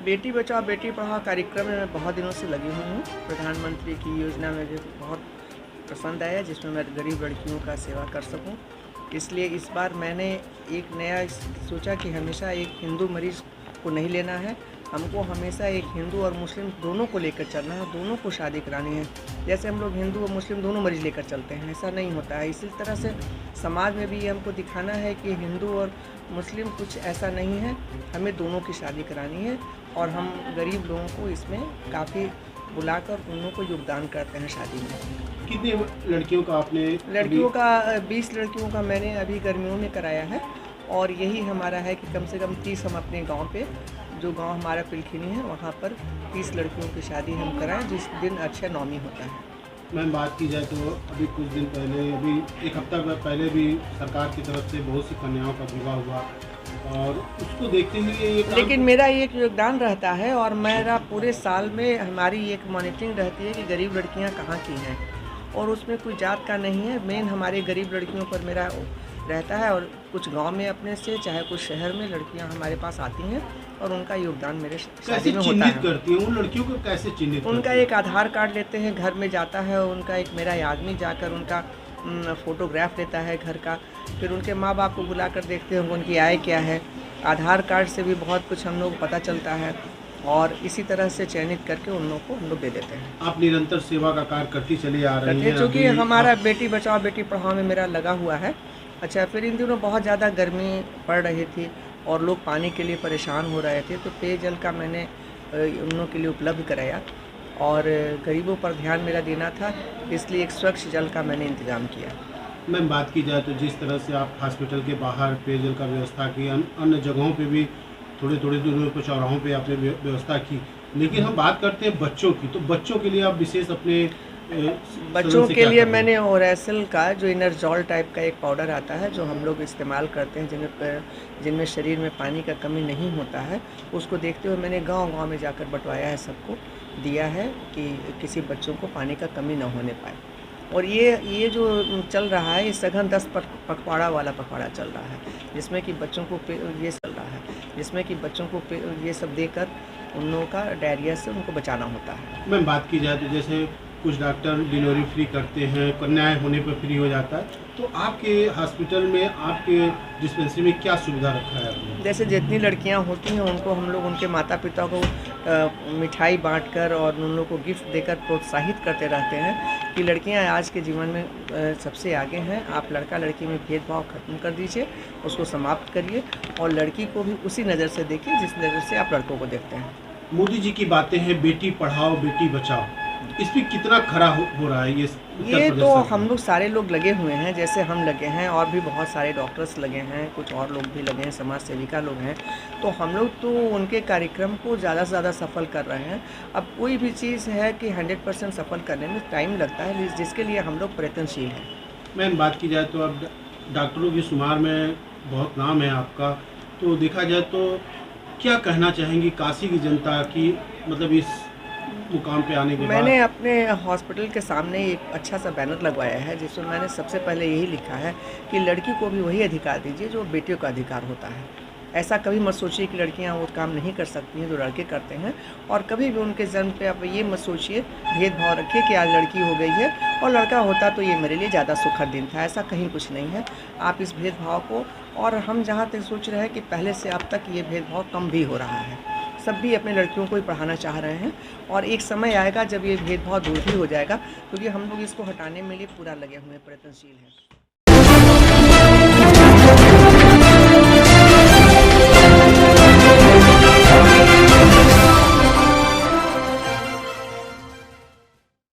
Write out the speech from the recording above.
बेटी बचाओ बेटी पढ़ाओ कार्यक्रम में मैं बहुत दिनों से लगी हुई हूँ। प्रधानमंत्री की योजना मुझे बहुत पसंद आया, जिसमें मैं गरीब लड़कियों का सेवा कर सकूँ। इसलिए इस बार मैंने एक नया सोचा कि हमेशा एक हिंदू मरीज़ को नहीं लेना है, हमको हमेशा एक हिंदू और मुस्लिम दोनों को लेकर चलना है, दोनों को शादी करानी है। जैसे हम लोग हिंदू और मुस्लिम दोनों मरीज़ लेकर चलते हैं, ऐसा नहीं होता है। इसी तरह से समाज में भी हमको दिखाना है कि हिंदू और मुस्लिम कुछ ऐसा नहीं है, हमें दोनों की शादी करानी है। और हम गरीब लोगों को इसमें काफ़ी बुलाकर उन लोगों को योगदान करते हैं शादी में। कितने लड़कियों का आपने? लड़कियों का 20 लड़कियों का मैंने अभी गर्मियों में कराया है, और यही हमारा है कि कम से कम 30 हम अपने गांव पे, जो गांव हमारा पिलखिनी है, वहाँ पर 30 लड़कियों की शादी हम कराएं, जिस दिन अक्षय नवमी होता है। मैम, बात की जाए तो अभी कुछ दिन पहले, अभी एक हफ्ता पहले भी सरकार की तरफ से बहुत सी कन्याओं का विवाह हुआ, और उसको देखते हुए लेकिन मेरा एक योगदान रहता है, और मेरा पूरे साल में हमारी एक मॉनिटरिंग रहती है कि गरीब लड़कियां कहाँ की हैं, और उसमें कोई जात का नहीं है। मेन हमारे गरीब लड़कियों पर मेरा रहता है, और कुछ गांव में अपने से चाहे कुछ शहर में लड़कियां हमारे पास आती हैं, और उनका योगदान मेरे शादी में होता है। करती हैं उन लड़कियों को, कैसे चिन्हित? उनका एक आधार कार्ड लेते हैं, घर में जाता है उनका एक, मेरा आदमी जाकर उनका फ़ोटोग्राफ लेता है घर का, फिर उनके माँ बाप को बुलाकर देखते हैं उनकी आय क्या है। आधार कार्ड से भी बहुत कुछ हम लोग को पता चलता है, और इसी तरह से चयनित करके उन लोगों को हम लोग दे देते हैं। आप निरंतर सेवा का कार्य करती चली आ रही हैं, क्योंकि हमारा बेटी बचाओ बेटी पढ़ाओ में मेरा लगा हुआ है। अच्छा, फिर इन दिनों बहुत ज़्यादा गर्मी पड़ रही थी और लोग पानी के लिए परेशान हो रहे थे, तो पेयजल का मैंने उन लोगों के लिए उपलब्ध कराया, और गरीबों पर ध्यान मेरा देना था, इसलिए एक स्वच्छ जल का मैंने इंतज़ाम किया। मैम, बात की जाए तो जिस तरह से आप हॉस्पिटल के बाहर पेयजल का व्यवस्था की, अन्य जगहों पे भी थोड़ी दूरी पर चौराहों पे आपने व्यवस्था की, लेकिन हम बात करते हैं बच्चों की, तो बच्चों के लिए आप विशेष अपने बच्चों के लिए मैंने ओरेसल का जो इनरजॉल टाइप का एक पाउडर आता है, जो हम लोग इस्तेमाल करते हैं जिनमें शरीर में पानी का कमी नहीं होता है, उसको देखते हुए मैंने गांव-गांव में जाकर बंटवाया है, सबको दिया है कि किसी बच्चों को पानी का कमी न होने पाए। और ये जो चल रहा है, ये सघन 10 पखवाड़ा वाला पखवाड़ा चल रहा है, जिसमें कि बच्चों को ये चल रहा है, जिसमें कि बच्चों को ये सब देकर उन लोगों का डायरिया से उनको बचाना होता है। मैम, बात की जाए तो जैसे कुछ डॉक्टर डिलीवरी फ्री करते हैं, कन्याएं होने पर फ्री हो जाता है, तो आपके हॉस्पिटल में, आपके डिस्पेंसरी में क्या सुविधा रखा है आपने? जैसे जितनी लड़कियां होती हैं उनको हम लोग उनके माता पिता को मिठाई बांटकर और उन लोगों को गिफ्ट देकर प्रोत्साहित करते रहते हैं कि लड़कियां आज के जीवन में सबसे आगे हैं। आप लड़का लड़की में भेदभाव खत्म कर दीजिए, उसको समाप्त करिए, और लड़की को भी उसी नज़र से देखिए जिस नज़र से आप लड़कों को देखते हैं। मोदी जी की बातें हैं, बेटी पढ़ाओ बेटी बचाओ, इस पर कितना खरा हो रहा है ये तो हम लोग सारे लोग लगे हुए हैं, जैसे हम लगे हैं, और भी बहुत सारे डॉक्टर्स लगे हैं, कुछ और लोग भी लगे हैं, समाज सेविका लोग हैं, तो हम लोग तो उनके कार्यक्रम को ज़्यादा से ज़्यादा सफल कर रहे हैं। अब कोई भी चीज़ है कि 100% सफल करने में टाइम लगता है, जिसके लिए हम लोग प्रयत्नशील हैं। मैम, बात की जाए तो अब डॉक्टरों की शुमार में बहुत नाम है आपका, तो देखा जाए तो क्या कहना चाहेंगी काशी की जनता की, मतलब इस मुकाम पे आने के बाद? मैंने अपने हॉस्पिटल के सामने एक अच्छा सा बैनर लगवाया है, जिसमें मैंने सबसे पहले यही लिखा है कि लड़की को भी वही अधिकार दीजिए जो बेटियों का अधिकार होता है। ऐसा कभी मत सोचिए कि लड़कियां वो काम नहीं कर सकती हैं जो लड़के करते हैं, और कभी भी उनके जन्म पे आप ये मत सोचिए, भेदभाव रखिए कि आज लड़की हो गई है और लड़का होता तो ये मेरे लिए ज़्यादा सुखद दिन था। ऐसा कहीं कुछ नहीं है। आप इस भेदभाव को, और हम जहाँ तक सोच रहे हैं कि पहले से अब तक ये भेदभाव कम भी हो रहा है, सब भी अपने लड़कियों को ही पढ़ाना चाह रहे हैं, और एक समय आएगा जब ये भेदभाव दूर भी हो जाएगा, क्योंकि हम लोग इसको हटाने में लिए पूरा लगे हुए प्रयत्नशील हैं।